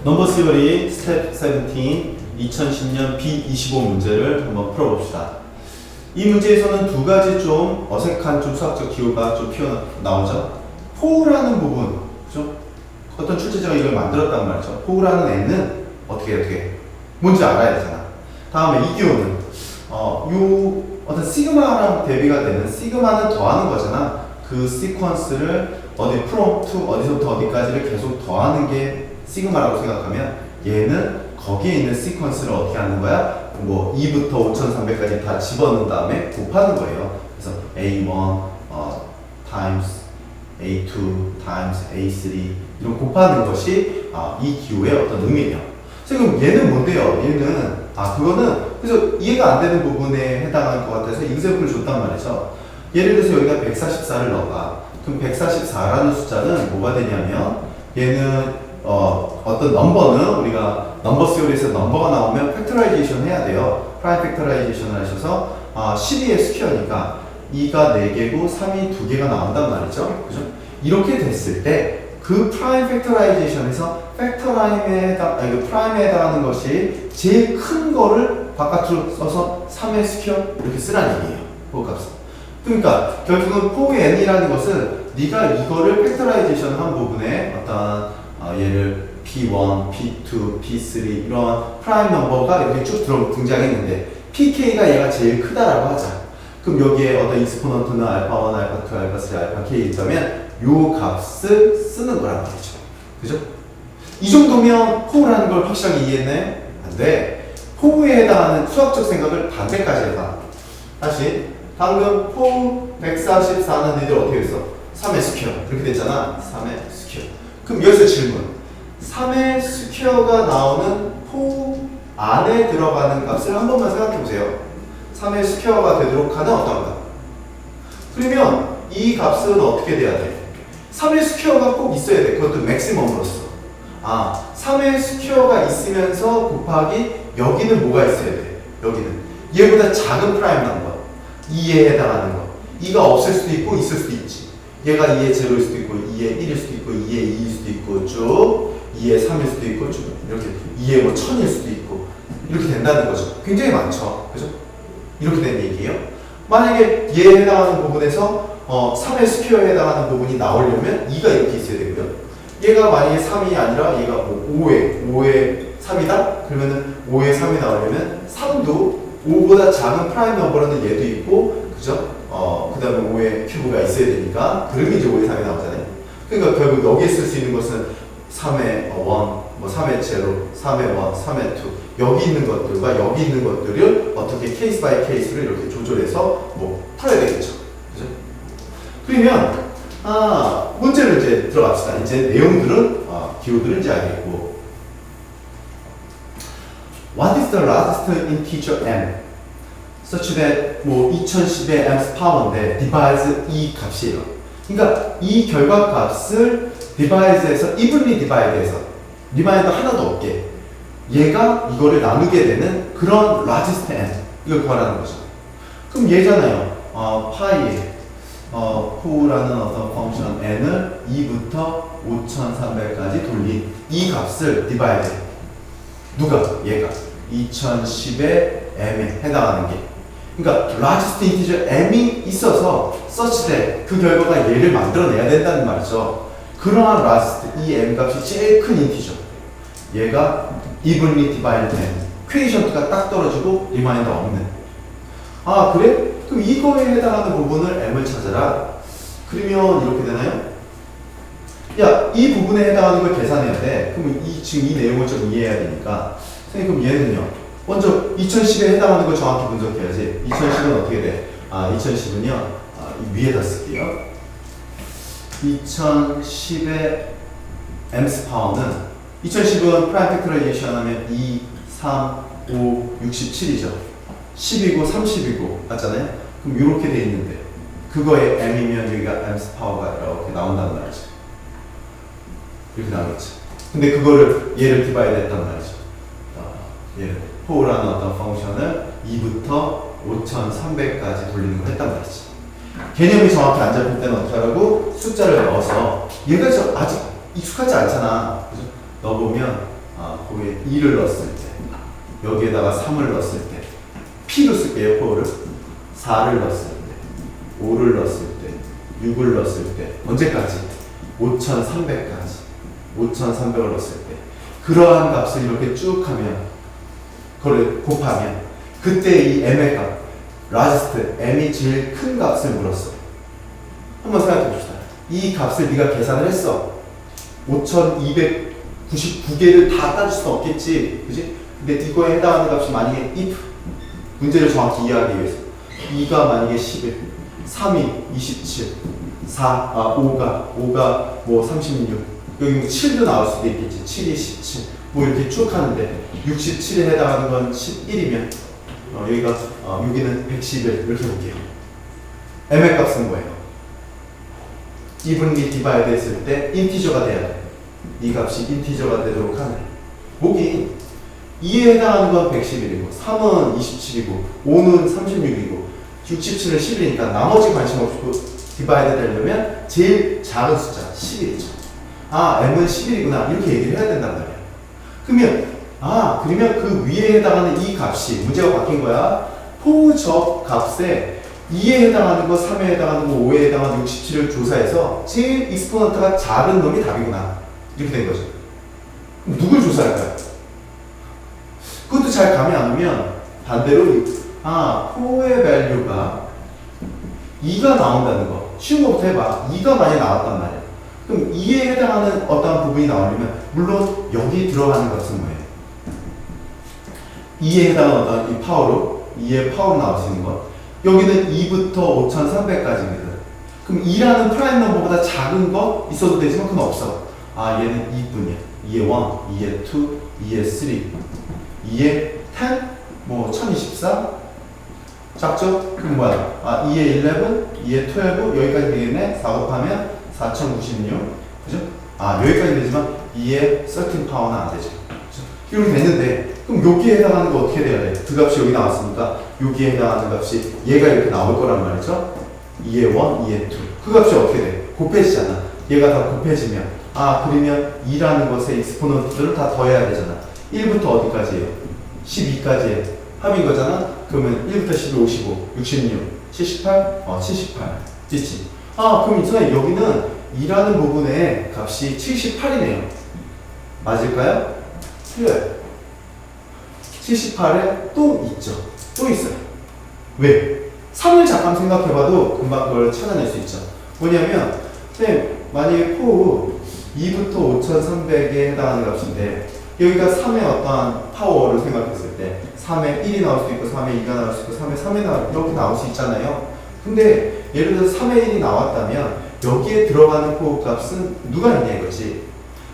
넘버 시어리 스텝 17 2010년 B25 문제를 한번 풀어봅시다. 이 문제에서는 두 가지 좀 어색한 좀 수학적 기호가 좀 튀어나오죠. 포라는 부분, 그죠? 어떤 출제자가 이걸 만들었단 말이죠. 포라는 애는 어떻게 뭔지 알아야 되잖아. 다음에 이 기호는 요 어떤 시그마랑 대비가 되는, 시그마는 더하는 거잖아. 그 시퀀스를 어디 from to 어디서부터 어디까지를 계속 더하는 게 시그마라고 생각하면 얘는 거기에 있는 시퀀스를 어떻게 하는 거야? 뭐 2부터 5300까지 다 집어넣은 다음에 곱하는 거예요. 그래서 A1 times A2 times A3 이런 곱하는 것이 이 기호의 어떤 의미예요. 그럼 얘는 뭔데요? 얘는 그거는 그래서 이해가 안 되는 부분에 해당할 것 같아서 example을 줬단 말이죠. 예를 들어서 여기가 144를 넣어봐. 그럼 144라는 숫자는 뭐가 되냐면 얘는 어떤 넘버는 우리가 넘버 시어리에서 넘버가 나오면 팩터라이제이션 해야 돼요. 프라임 팩터라이제이션을 하셔서 12의 스퀘어니까 2가 4개고 3이 2개가 나온단 말이죠. 그죠? 이렇게 됐을 때 그 프라임 팩터라이제이션에서 팩터라임에 프라임에 해당하는 것이 제일 큰 거를 바깥으로 써서 3의 스퀘어 이렇게 쓰라는 얘기예요. 그 값은. 그러니까 결국은 4n이라는 것은 네가 이거를 팩터라이제이션 한 부분에 어떤 얘를 P1, P2, P3 이런 프라임 넘버가 이렇게 쭉 등장했는데 PK가 얘가 제일 크다라고 하자. 그럼 여기에 어떤 익스포넌트는 알파1, 알파2, 알파3, 알파-k 있다면 요 값을 쓰는 거란 말이죠. 그죠? 이 정도면 포라는 걸 확실하게 이해했네? 안 돼. 포에 해당하는 수학적 생각을 반대까지 해봐. 다시 방금 포 144는 너희들 어떻게 했어? 3의 스퀘어 이렇게 됐잖아. 3의 스퀘어. 그럼 여기서 질문. 3의 스퀘어가 나오는 포 안에 들어가는 값을 한 번만 생각해 보세요. 3의 스퀘어가 되도록 하는 어떤 값. 그러면 이 값은 어떻게 돼야 돼? 3의 스퀘어가 꼭 있어야 돼. 그것도 맥시멈으로서. 3의 스퀘어가 있으면서 곱하기 여기는 뭐가 있어야 돼? 여기는 얘보다 작은 프라임 넘버 2에 해당하는 거. 2가 없을 수도 있고 있을 수도 있지. 얘가 2의 제로일 수도 있고 2의 1일 수도 있고 2의 2일 수도 있고 쭉 2의 3일 수도 있고 쭉 이렇게 2의 뭐 1000일 수도 있고 이렇게 된다는 거죠. 굉장히 많죠. 그죠? 이렇게 된 얘기예요. 만약에 얘에 해당하는 부분에서 3의 스퀘어에 해당하는 부분이 나오려면 2가 이렇게 있어야 되고요. 얘가 만약에 3이 아니라 얘가 뭐 5에 3이다? 그러면은 5에 3이 나오려면 3도 5보다 작은 프라임 넘버로는 얘도 있고, 그죠? 그 다음에 5의 큐브가 있어야 되니까, 그러면 이제 5의 3이 나오잖아요. 그러니까 결국 여기에 쓸 수 있는 것은 3의 1, 뭐 3의 제로, 3의 1, 3의 2, 여기 있는 것들과 여기 있는 것들을 어떻게 케이스 바이 케이스로 이렇게 조절해서 뭐 풀어야 되겠죠. 그죠? 그러면, 문제를 이제 들어갑시다. 이제 내용들은, 기호들은 이제 알겠고. What is the largest integer m such that 뭐 2010의 m's power인데 divides 이 값이에요. 그러니까 이 결과값을 divide에서 evenly divide해서 리마인더 하나도 없게 얘가 이거를 나누게 되는 그런 largest m 이걸 구하라는 거죠. 그럼 얘잖아요. 파이에 포라는 어떤 펑션 n을 2부터 5300까지 돌린 이 값을 divide 누가? 얘가 2010의 m에 해당하는 게 그러니까 largest integer m이 있어서 such that 그 결과가 얘를 만들어내야 된다는 말이죠. 그러한 largest 이 m 값이 제일 큰 인티저 얘가 evenly divided m 퀘이션트가 딱 떨어지고 리마인더 없는 그래? 그럼 이거에 해당하는 부분을 m을 찾아라. 그러면 이렇게 되나요? 야, 이 부분에 해당하는 걸 계산해야 돼. 그러면 지금 이 내용을 좀 이해해야 되니까. 선생님, 그럼 얘는요. 먼저 2010에 해당하는 걸 정확히 분석해야지. 2010은 어떻게 돼? 2010은요. 위에다 쓸게요. 2010의 m's 파워는 2010은 프라임 팩터라이제이션 하면 2, 3, 5, 67이죠. 10이고 30이고 맞잖아요? 그럼 이렇게 돼 있는데 그거에 m이면 여기가 m's 파워가 이렇게 나온단 말이죠. 이렇게 나오겠죠. 근데 그거를 얘를 디바이드 했단 말이죠. 얘를 포라는 어떤 펑션을 2부터 5300까지 돌리는 걸 했단 말이지. 개념이 정확히 안 잡힐 때는 어떻게 하라고? 숫자를 넣어서 얘가 아직 익숙하지 않잖아. 그죠? 넣어보면 거기에 2를 넣었을 때, 여기에다가 3을 넣었을 때, P도 쓸게요, 4를. 4를 넣었을 때, 5를 넣었을 때, 6을 넣었을 때, 언제까지? 5300까지. 5300을 넣었을 때. 그러한 값을 이렇게 쭉 하면, 그걸 곱하면, 그때 이 m의 값, 라지스트, m이 제일 큰 값을 물었어. 한번 생각해 봅시다. 이 값을 네가 계산을 했어. 5299개를 다 따질 수는 없겠지. 그지? 근데 이거에 해당하는 값이 만약에 if, 문제를 정확히 이해하기 위해서 2가 만약에 11, 3이 27, 5가 뭐 36, 여기 뭐 7도 나올 수도 있겠지. 7이 17, 뭐 이렇게 쭉 하는데 67에 해당하는 건 11이면 여기가 여기는 111 이렇게 볼게요. m의 값은 뭐예요? evenly divide 했을 때 인티저가 돼야 돼. 이 값이 인티저가 되도록 하는. 목이 2에 해당하는 건 111이고 3은 27이고 5는 36이고 67은 11이니까 나머지 관심 없고 디바이드 되려면 제일 작은 숫자 11이죠. m은 11이구나 이렇게 얘기를 해야 된단 말이야. 그러면 그 위에 해당하는 이 값이 문제가 바뀐 거야. 포저 값에 2에 해당하는 거, 3에 해당하는 거, 5에 해당하는 67을 조사해서 제일 익스포넌트가 작은 놈이 답이구나 이렇게 된 거죠. 그럼 누굴 조사할까요? 그것도 잘 감이 안 오면 반대로 4의 밸류가 2가 나온다는 거 쉬운 것부터 해봐. 2가 만약에 나왔단 말이야. 그럼 2에 해당하는 어떠한 부분이 나오려면 물론 여기 들어가는 값은 뭐예요? 2에 해당하는 어떤 이 파워로 2의 파워로 나올 수 있는 것 여기는 2부터 5300까지거든. 그럼 2라는 프라임 넘버보다 작은 거 있어도 되지만 그건 없어. 얘는 2뿐이야. 2의 1, 2의 2, 2의 3, 2의 10, 뭐 1024 작죠? 그럼 뭐야? 2의 11, 2의 12 여기까지 되겠네. 4 곱하면 4096 그죠? 여기까지 되지만 2의 13 파워는 안 되죠. 그죠? 이렇게 됐는데 그럼 여기에 해당하는 거 어떻게 돼야 돼? 그 값이 여기 나왔으니까 여기에 해당하는 값이 얘가 이렇게 나올 거란 말이죠. 2의 1, 2의 2. 그 값이 어떻게 돼? 곱해지잖아. 얘가 다 곱해지면 그러면 2라는 것의 익스포넌트들을 다 더해야 되잖아. 1부터 어디까지예요? 12까지의 합인 거잖아. 그러면 1부터 12, 55, 66, 78, 78. 있지? 그럼 이제 여기는 2라는 부분의 값이 78이네요. 맞을까요? 틀려요. 78에 또 있죠. 또 있어요. 왜? 3을 잠깐 생각해봐도 금방 그걸 찾아낼 수 있죠. 뭐냐면 만약에 2부터 5300에 해당하는 값인데 여기가 3의 어떠한 파워를 생각했을 때 3에 1이 나올 수도 있고 3에 2가 나올 수 있고 3에 3이 이렇게 나올 수 있잖아요. 근데 예를 들어서 3에 1이 나왔다면 여기에 들어가는 코어 값은 누가 있냐 이거지.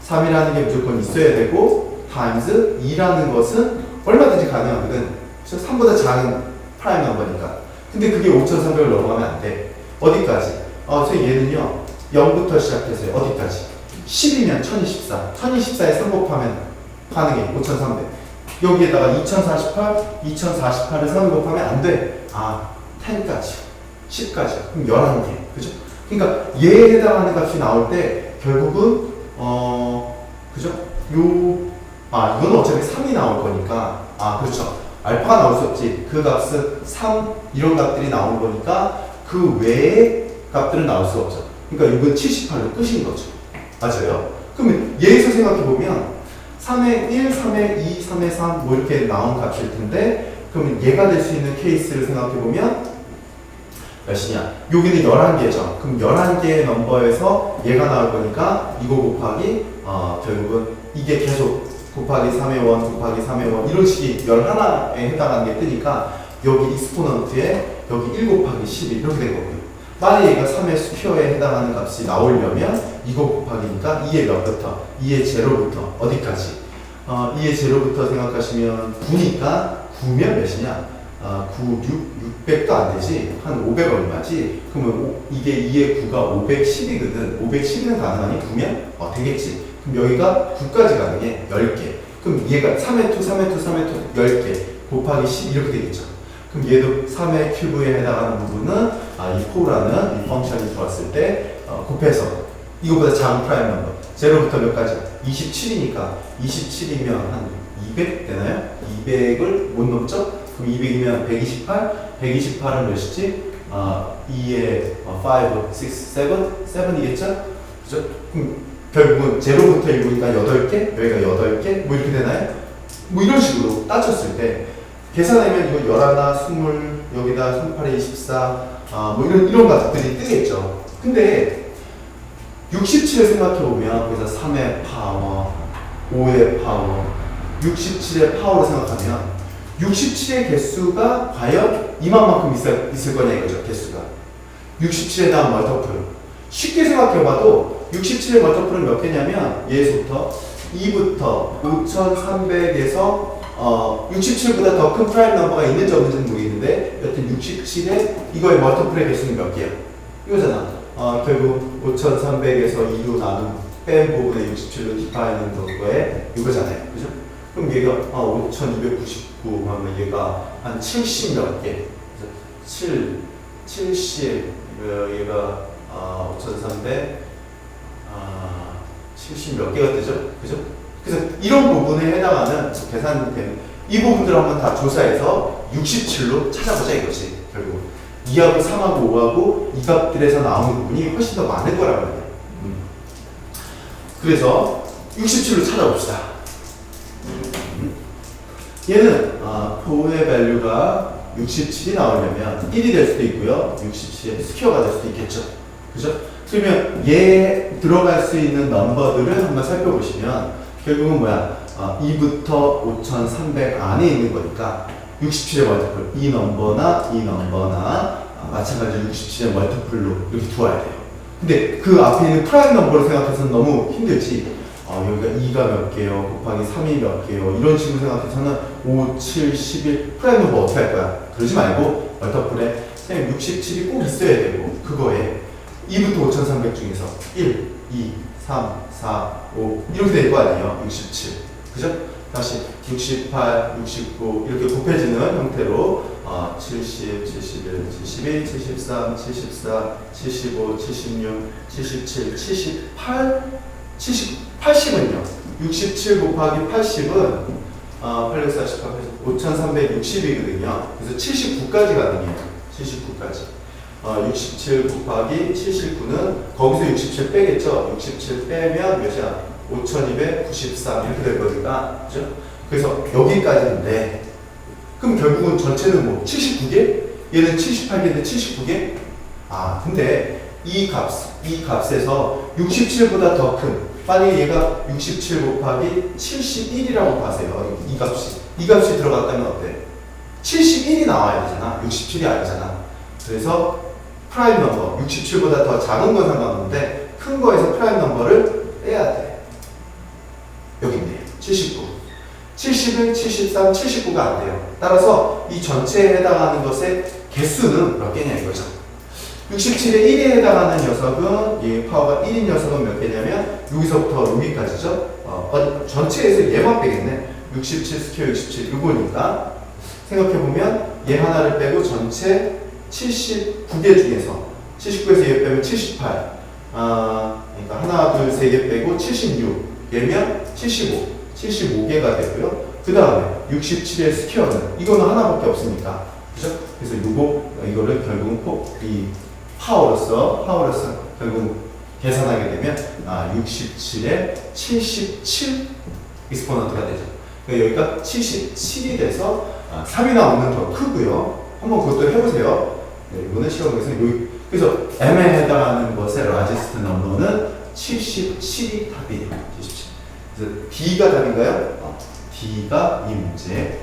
3이라는 게 무조건 있어야 되고 타임즈 2라는 것은 얼마든지 가능하거든. 3보다 작은 프라임 넘버니까. 근데 그게 5300을 넘어가면 안 돼. 어디까지? 얘는요 0부터 시작해서 어디까지? 10이면 1024. 1024에 3 곱하면 가능해. 5300. 여기에다가 2048, 2048을 3 곱하면 안 돼. 10까지. 10까지. 그럼 11개. 그죠? 그러니까 얘에 해당하는 값이 나올 때 결국은 그죠? 이건 어차피 3이 나올 거니까 그렇죠. 알파가 나올 수 없지. 그 값은 3 이런 값들이 나오는 거니까 그 외의 값들은 나올 수 없죠. 그러니까 이건 78로 끝인 거죠. 맞아요. 그러면 얘에서 생각해보면 3의 1, 3의 2, 3의 3 뭐 이렇게 나온 값일 텐데 그러면 얘가 될 수 있는 케이스를 생각해보면 몇이냐? 여기는 11개죠. 그럼 11개의 넘버에서 얘가 나올 거니까 이거 곱하기 결국은 이게 계속 곱하기 3의 1 곱하기 3의 1 이런 식이 11에 해당하는 게 뜨니까 여기 익스포넌트에 여기 1 곱하기 12 이렇게 된 거고요. 만약에 얘가 3의 스퀘어에 해당하는 값이 나오려면 이거 곱하기니까 2의 몇부터? 2의 제로부터 어디까지? 2의 제로부터 생각하시면 9니까 9면 몇이냐? 9, 600도 안 되지. 한 500 얼마지? 그러면 이게 2의 9가 510이거든. 510은 가능하니 9면? 되겠지. 그럼 여기가 9까지 가능해. 10개. 그럼 얘가 3의 2, 3의 2, 3의 2, 10개 곱하기 10 이렇게 되겠죠. 그럼 얘도 3의 큐브에 해당하는 부분은 이 4라는 이 펑션이 들어왔을 때 곱해서 이거보다 작은 프라임 넘버. 제로부터 몇 가지? 27이니까 27이면 한 200 되나요? 200을 못 넘죠? 그럼 200이면 128? 128은 몇이지? 2에 5, 6, 7? 7이겠죠? 그죠? 그럼 결국은 제로부터 1이니까 8개? 여기가 8개? 뭐 이렇게 되나요? 뭐 이런 식으로 따졌을 때 계산하면 이거 11, 20, 여기다 38에 24, 뭐 이런 가족들이 뜨겠죠. 근데 67을 생각해보면 그래서 3의 파워, 5의 파워, 67의 파워로 생각하면 67의 개수가 과연 이만큼 있을 거냐 이거죠. 개수가 67에 대한 멀터플 쉽게 생각해봐도 67의 멀터플은 몇 개냐면 얘에서부터 2부터 5300에서 67보다 더 큰 프라임 넘버가 있는지 없는지는 모르겠는데 여튼 67에 이거의 멀터플의 개수는 몇 개야? 이거잖아. 결국 5300에서 2로 나눈 뺀 부분의 67로 디파이는 거에 이거잖아요. 그죠? 그럼 얘가 5299 하면 얘가 한 70 몇 개. 70 얘가 5300 70 몇 개가 되죠? 그죠? 그래서 이런 부분에 해당하는 계산되는 이 부분들을 한번 다 조사해서 67로 찾아보자 이거지. 결국 2하고 3하고 5하고 이 값들에서 나오는 부분이 훨씬 더 많을 거라고 해요. 그래서 67로 찾아봅시다. 얘는 포의 밸류가 67이 나오려면 1이 될 수도 있고요. 67의 스퀘어가 될 수도 있겠죠. 그죠? 그러면 얘 들어갈 수 있는 넘버들을 한번 살펴보시면 결국은 뭐야? 2부터 5300 안에 있는 거니까 67의 멀티플 이 넘버나 마찬가지로 67의 멀티플로 이렇게 두어야 돼요. 근데 그 앞에 있는 프라임 넘버를 생각해서는 너무 힘들지. 여기가 2가 몇 개요, 곱하기 3이 몇 개요, 이런 식으로 생각해서는 5, 7, 11 프라임 넘버 어떻게 할 거야? 그러지 말고 멀티플에 선생님 67이 꼭 있어야 되고 그거에 2부터 5300 중에서 1, 2, 3, 4, 5 이렇게 될 거 아니에요? 67 그죠? 다시 68, 69 이렇게 곱해지는 형태로 70, 71, 72, 73, 74, 75, 76, 77, 78, 80은요. 67 곱하기 80은 848, 5360이거든요. 그래서 79까지 가능해요. 79까지. 67 곱하기 79는 거기서 67 빼겠죠. 67 빼면 몇이야? 5293 이렇게 될 거니까. 그죠? 그래서 여기까지인데 그럼 결국은 전체는 뭐 79개? 얘는 78개인데 79개? 근데 이 값에서 67보다 더 큰, 만약에 얘가 67 곱하기 71이라고 봐세요. 이 값이 들어갔다면 어때? 71이 나와야 되잖아. 67이 아니잖아. 그래서 프라임 넘버, 67보다 더 작은 건 상관없는데 큰 거에서 프라임 넘버를 빼야 돼. 여기 있네요. 79. 71, 73, 79가 안 돼요. 따라서 이 전체에 해당하는 것의 개수는 몇 개냐 이거죠. 67에 1에 해당하는 녀석은 얘 파워가 1인 녀석은 몇 개냐면 여기서부터 여기까지죠. 전체에서 얘만 빼겠네. 67 스퀘어 67 이거니까 생각해보면 얘 하나를 빼고 전체 79개 중에서 79에서 얘 빼면 78 그러니까 하나 둘 세 개 빼고 76 얘면 75개가 되고요. 그 다음에 67의 스퀘어는 이거는 하나밖에 없으니까 그죠? 그래서 이거를 결국은 이 파워로서 결국 계산하게 되면 67에 77 익스포넌트가 되죠. 그러니까 여기가 77이 돼서 3이 나오면 더 크고요. 한번 그것도 해보세요. 이거는 시험에서 그래서 M에 해당하는 것의 라지스트 넘버는 77이 답이에요. 77. 그래서 D가 답인가요? D가 이 문제의